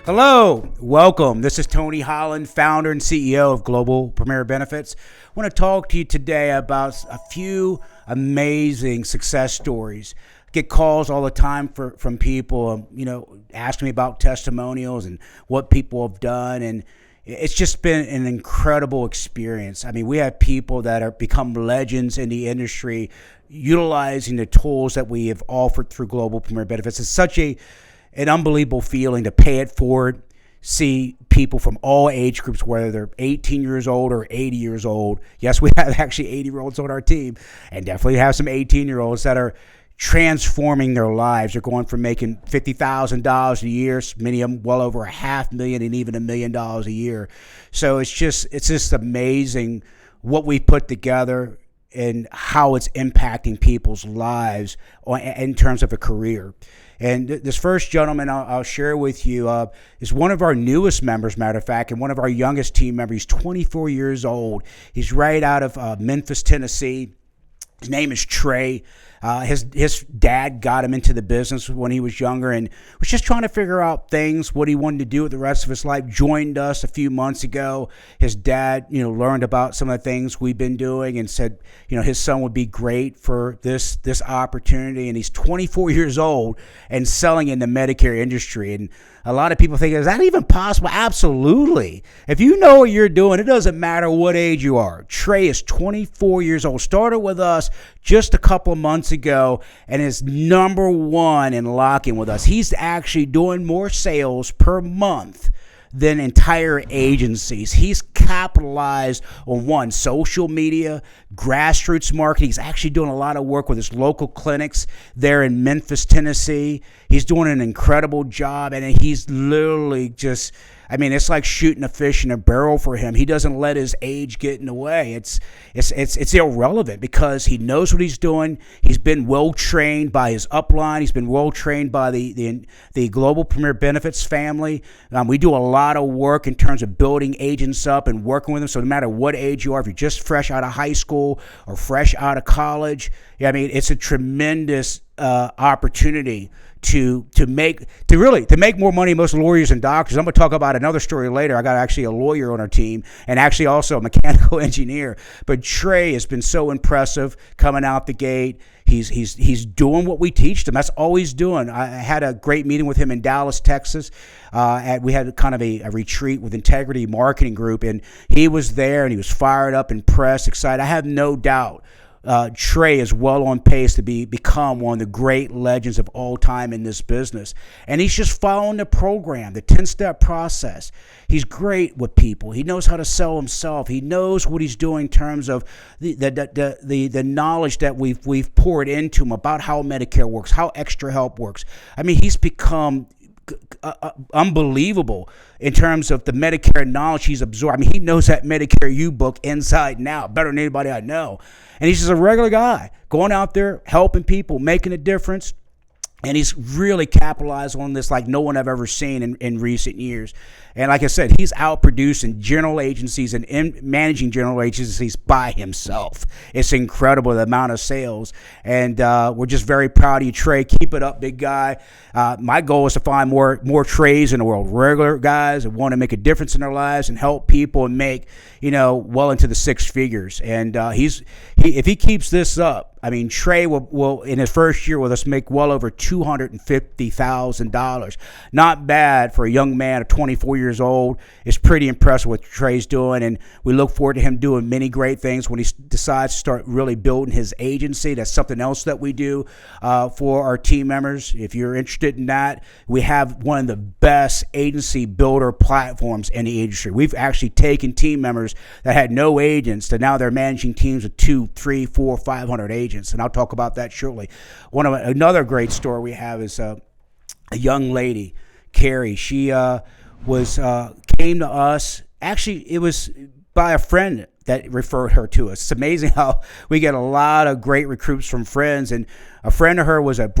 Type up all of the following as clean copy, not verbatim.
Hello, welcome. This is Tony Holland, founder and CEO of Global Premier Benefits. I want to talk to you today about a few amazing success stories. I get calls all the time from people, asking me about testimonials and what people have done, and it's just been an incredible experience. I mean, we have people that are become legends in the industry, utilizing the tools that we have offered through Global Premier Benefits. It's such an unbelievable feeling to pay it forward, see people from all age groups, whether they're 18 years old or 80 years old. Yes, we have actually 80-year-olds on our team, and definitely have some 18-year-olds that are transforming their lives. They're going from making $50,000 a year, many of them well over $500,000 and even $1 million a year. So it's just amazing what we put together and how it's impacting people's lives in terms of a career. And this first gentleman I'll share with you is one of our newest members, matter of fact, and one of our youngest team members. He's 24 years old. He's right out of Memphis, Tennessee. His name is Trey. His dad got him into the business when he was younger and was just trying to figure out things, what he wanted to do with the rest of his life. Joined us a few months ago. His dad, learned about some of the things we've been doing and said, his son would be great for this opportunity. And he's 24 years old and selling in the Medicare industry. And a lot of people think, is that even possible? Absolutely. If you know what you're doing, it doesn't matter what age you are. Trey is 24 years old, started with us just a couple of months ago, and is number one in locking with us. He's actually doing more sales per month than entire agencies. He's capitalized on social media, grassroots marketing. He's actually doing a lot of work with his local clinics there in Memphis, Tennessee. He's doing an incredible job, and he's literally just, it's like shooting a fish in a barrel for him. He doesn't let his age get in the way. It's irrelevant because he knows what he's doing. He's been well trained by his upline. He's been well trained by the Global Premier Benefits family. We do a lot of work in terms of building agents up and working with them. So no matter what age you are, if you're just fresh out of high school or fresh out of college, it's a tremendous opportunity to make more money than most lawyers and doctors. I'm going to talk about another story later. I got actually a lawyer on our team and actually also a mechanical engineer. But Trey has been so impressive coming out the gate. He's doing what we teach him. That's all he's doing. I had a great meeting with him in Dallas, Texas. We had kind of a retreat with Integrity Marketing Group, and he was there and he was fired up, impressed, excited. I have no doubt Trey is well on pace to become one of the great legends of all time in this business. And he's just following the program, the 10-step process. He's great with people. He knows how to sell himself. He knows what he's doing in terms of the knowledge that we've poured into him about how Medicare works, how extra help works. He's become unbelievable in terms of the Medicare knowledge he's absorbed. He knows that Medicare U-book inside and out better than anybody I know. And he's just a regular guy going out there, helping people, making a difference. And he's really capitalized on this like no one I've ever seen in recent years. And like I said, he's outproducing general agencies and managing general agencies by himself. It's incredible, the amount of sales. And we're just very proud of you, Trey. Keep it up, big guy. My goal is to find more Treys in the world, regular guys that want to make a difference in their lives and help people and make, well into the six figures. And if he keeps this up, Trey will in his first year with us make well over $250,000. Not bad for a young man of 24 years old. It's pretty impressive what Trey's doing, and we look forward to him doing many great things when he decides to start really building his agency. That's something else that we do for our team members. If you're interested in that, we have one of the best agency builder platforms in the industry. We've actually taken team members that had no agents to now they're managing teams of 200, 300, 400, 500 agents. And I'll talk about that shortly. Another great story we have is a young lady, Carrie. She came to us. Actually, it was by a friend that referred her to us. It's amazing how we get a lot of great recruits from friends. And a friend of her was a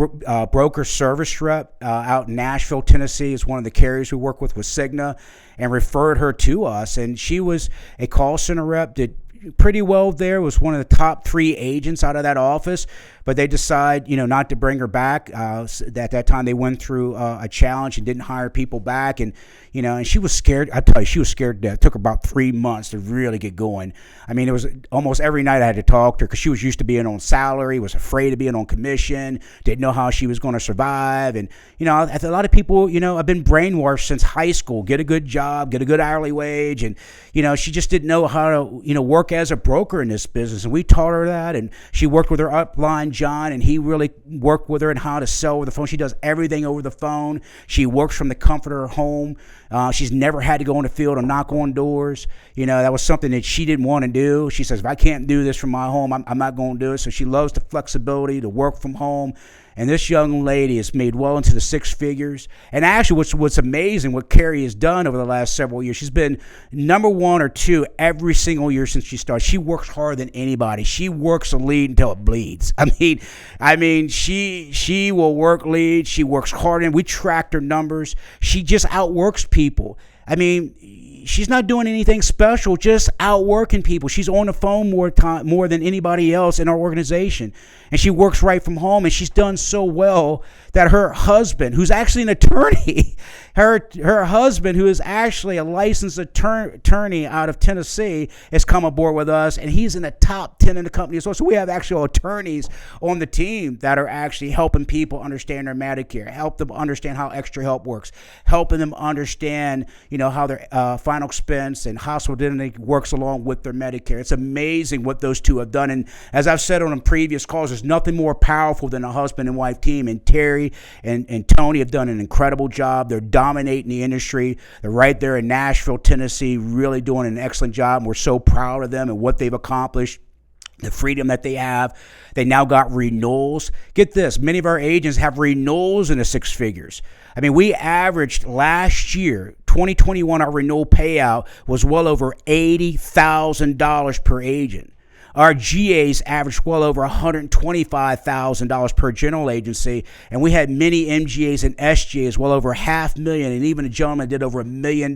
broker service rep out in Nashville, Tennessee. It's one of the carriers we work with Cigna, and referred her to us. And she was a call center rep, did pretty well there, was one of the top 3 agents out of that office, but they decide, not to bring her back. At that time, they went through a challenge and didn't hire people back. And she was scared. I tell you, she was scared to death. It took her about 3 months to really get going. I mean, it was almost every night I had to talk to her because she was used to being on salary, was afraid of being on commission, didn't know how she was going to survive. And, a lot of people, have been brainwashed since high school. Get a good job, get a good hourly wage. And, she just didn't know how to, work as a broker in this business. And we taught her that. And she worked with her upline, John, and he really worked with her on how to sell over the phone. She does everything over the phone. She works from the comfort of her home. She's never had to go in the field and knock on doors. That was something that she didn't want to do. She says, if I can't do this from my home, I'm not going to do it. So she loves the flexibility to work from home. And this young lady has made well into the six figures. And actually, what's amazing, what Carrie has done over the last several years, she's been number 1 or 2 every single year since she started. She works harder than anybody. She works a lead until it bleeds. I mean, she will work leads. She works hard, and we tracked her numbers. She just outworks people. I mean, she's not doing anything special, just outworking people. She's on the phone more than anybody else in our organization. And she works right from home, and she's done so well that her husband, who's actually an attorney, her husband, who is actually a licensed attorney out of Tennessee, has come aboard with us, and he's in the top 10 in the company as well. So we have actual attorneys on the team that are actually helping people understand their Medicare, help them understand how extra help works, helping them understand, how their final expense and hospital indemnity works along with their Medicare. It's amazing what those two have done. And as I've said on previous calls, there's nothing more powerful than a husband and wife team. And Terry and Tony have done an incredible job. They're dominating the industry. They're right there in Nashville, Tennessee, really doing an excellent job. And we're so proud of them and what they've accomplished. The freedom that they have. They now got renewals. Get this, many of our agents have renewals in the six figures. I mean, we averaged last year, 2021, our renewal payout was well over $80,000 per agent. Our GAs averaged well over $125,000 per general agency, and we had many MGAs and SGAs well over $500,000, and even a gentleman did over $1 million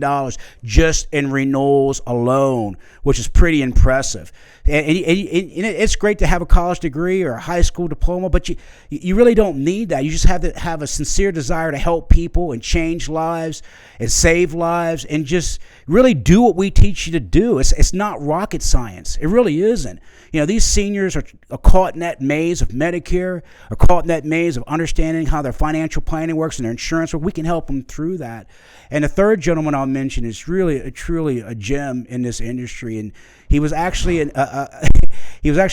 just in renewals alone, which is pretty impressive. And it's great to have a college degree or a high school diploma, but you really don't need that. You just have to have a sincere desire to help people and change lives and save lives and just really do what we teach you to do. It's not rocket science. It really isn't. These seniors are caught in that maze of Medicare, are caught in that maze of understanding how their financial planning works and their insurance works. We can help them through that. And the third gentleman I'll mention is truly a gem in this industry. And he was actually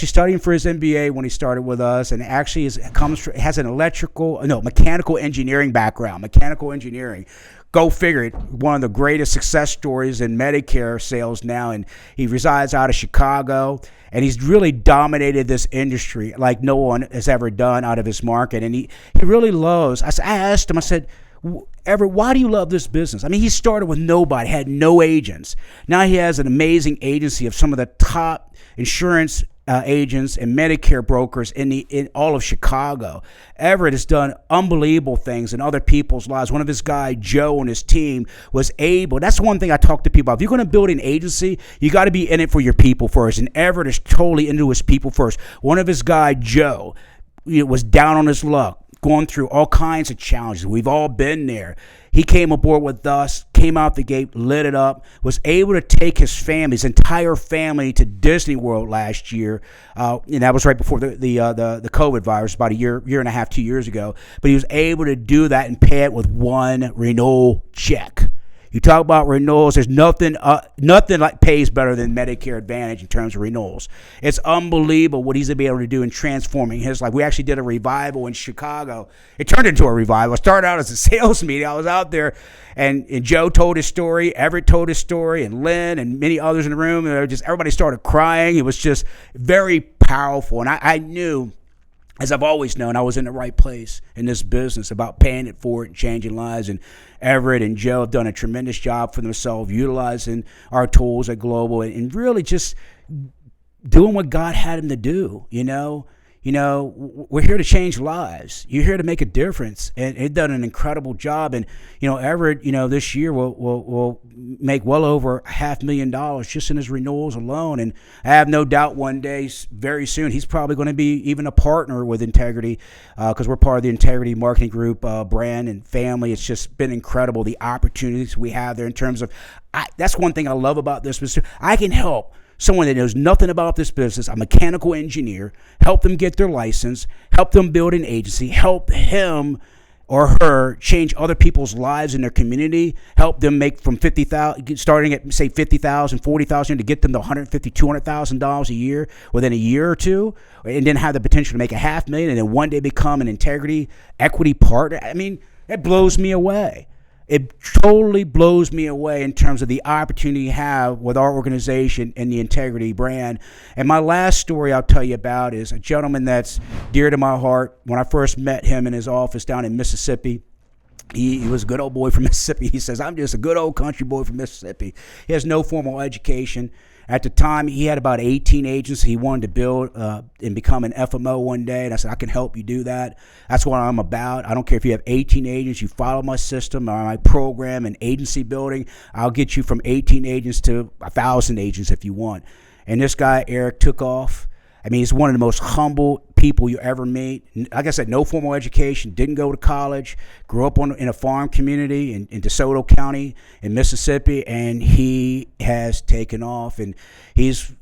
studying for his MBA when he started with us, and actually has an mechanical engineering background. Mechanical engineering. Go figure it. One of the greatest success stories in Medicare sales now, and he resides out of Chicago, and he's really dominated this industry like no one has ever done out of his market. And he really loves. I asked him. I said, Everett, why do you love this business? I mean, he started with nobody, had no agents. Now he has an amazing agency of some of the top insurance agents and Medicare brokers in all of Chicago. Everett has done unbelievable things in other people's lives. One of his guys, Joe, and his team was able. That's one thing I talk to people about. If you're going to build an agency, you got to be in it for your people first. And Everett is totally into his people first. One of his guys, Joe, was down on his luck, going through all kinds of challenges. We've all been there. He came aboard with us, came out the gate, lit it up, was able to take his entire family to Disney World last year. And that was right before the COVID virus, about a year and a half, 2 years ago. But he was able to do that and pay it with one renewal check. You talk about renewals, there's nothing like pays better than Medicare Advantage in terms of renewals. It's unbelievable what he's going to be able to do in transforming his life. We actually did a revival in Chicago. It turned into a revival. It started out as a sales meeting. I was out there, and Joe told his story, Everett told his story, and Lynn and many others in the room. And everybody started crying. It was just very powerful. And I knew, as I've always known, I was in the right place in this business about paying it forward and changing lives. And Everett and Joe have done a tremendous job for themselves, utilizing our tools at Global and really just doing what God had them to do. we're here to change lives. You're here to make a difference, and it done an incredible job. And Everett, this year will make well over $500,000 just in his renewals alone. And I have no doubt one day, very soon, he's probably going to be even a partner with Integrity, because we're part of the Integrity Marketing Group brand and family. It's just been incredible, the opportunities we have there in terms of. That's one thing I love about this business. I can help someone that knows nothing about this business, a mechanical engineer, help them get their license, help them build an agency, help him or her change other people's lives in their community, help them make from $50,000, starting at say $50,000, $40,000, to get them to $150,000, $200,000 a year within a year or two, and then have the potential to make $500,000, and then one day become an Integrity equity partner. I mean, it blows me away. It totally blows me away in terms of the opportunity you have with our organization and the Integrity brand. And my last story I'll tell you about is a gentleman that's dear to my heart. When I first met him in his office down in Mississippi, he was a good old boy from Mississippi. He says, I'm just a good old country boy from Mississippi. He has no formal education. At the time, he had about 18 agents he wanted to build and become an FMO one day. And I said, I can help you do that. That's what I'm about. I don't care if you have 18 agents. You follow my system or my program and agency building. I'll get you from 18 agents to 1,000 agents if you want. And this guy, Eric, took off. I mean, he's one of the most humble people you ever meet. Like I said, no formal education, didn't go to college, grew up in a farm community in DeSoto County in Mississippi, and he has taken off. And he's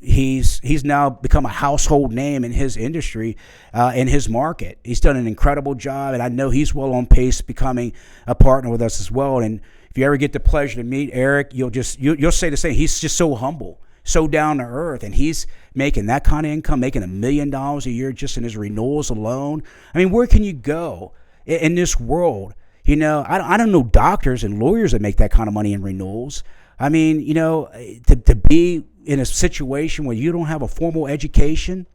now become a household name in his industry, in his market. He's done an incredible job, and I know he's well on pace becoming a partner with us as well. And if you ever get the pleasure to meet Eric, you'll say the same. He's just so humble, so down to earth, and he's making that kind of income, making $1 million a year just in his renewals alone. I mean, where can you go in this world? I don't know doctors and lawyers that make that kind of money in renewals. I mean, to be in a situation where you don't have a formal education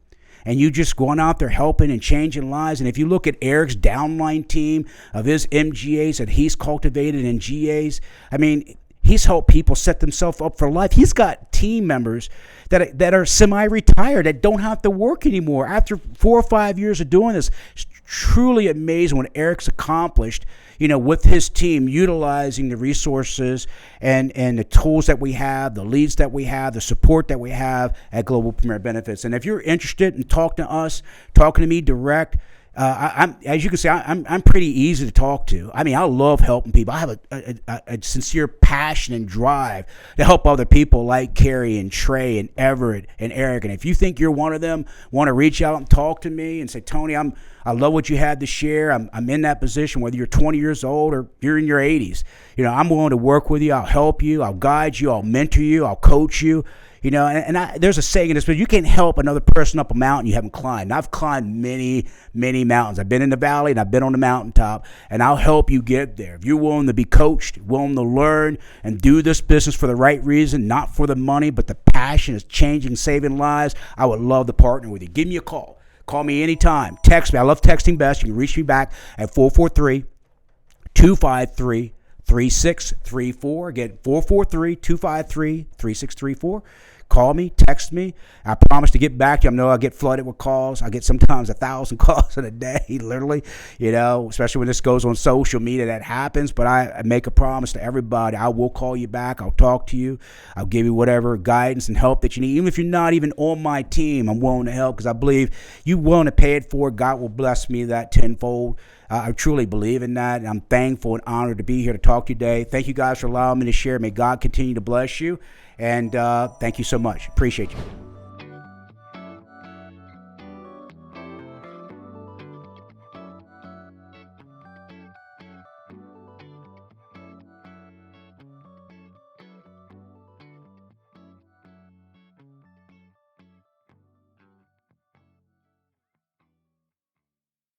and you just going out there helping and changing lives. And if you look at Eric's downline team of his MGAs that he's cultivated in GAs, I mean, he's helped people set themselves up for life. He's got team members that are semi-retired, that don't have to work anymore after 4 or 5 years of doing this. It's truly amazing what Eric's accomplished, with his team, utilizing the resources and the tools that we have, the leads that we have, the support that we have at Global Premier Benefits. And if you're interested in talking to us, talking to me direct, I'm, as you can see, I'm pretty easy to talk to. I mean, I love helping people. I have a sincere passion and drive to help other people like Carrie and Trey and Everett and Eric. And if you think you're one of them, want to reach out and talk to me and say, Tony, I love what you had to share. I'm in that position, whether you're 20 years old or you're in your 80s. I'm willing to work with you. I'll help you. I'll guide you. I'll mentor you. I'll coach you. There's a saying in this, but you can't help another person up a mountain you haven't climbed. And I've climbed many, many mountains. I've been in the valley and I've been on the mountaintop, and I'll help you get there. If you're willing to be coached, willing to learn and do this business for the right reason, not for the money, but the passion is changing, saving lives, I would love to partner with you. Give me a call. Call me anytime. Text me. I love texting best. You can reach me back at 443-253-3634. Again, 443-253-3634. Call me, text me. I promise to get back to you. I know I get flooded with calls. I get sometimes 1,000 calls in a day, literally, especially when this goes on social media, that happens. But I make a promise to everybody. I will call you back. I'll talk to you. I'll give you whatever guidance and help that you need. Even if you're not even on my team, I'm willing to help, because I believe you willing to pay it forward, God will bless me that tenfold. I truly believe in that, and I'm thankful and honored to be here to talk to you today. Thank you guys for allowing me to share. May God continue to bless you, and thank you so much. Appreciate you.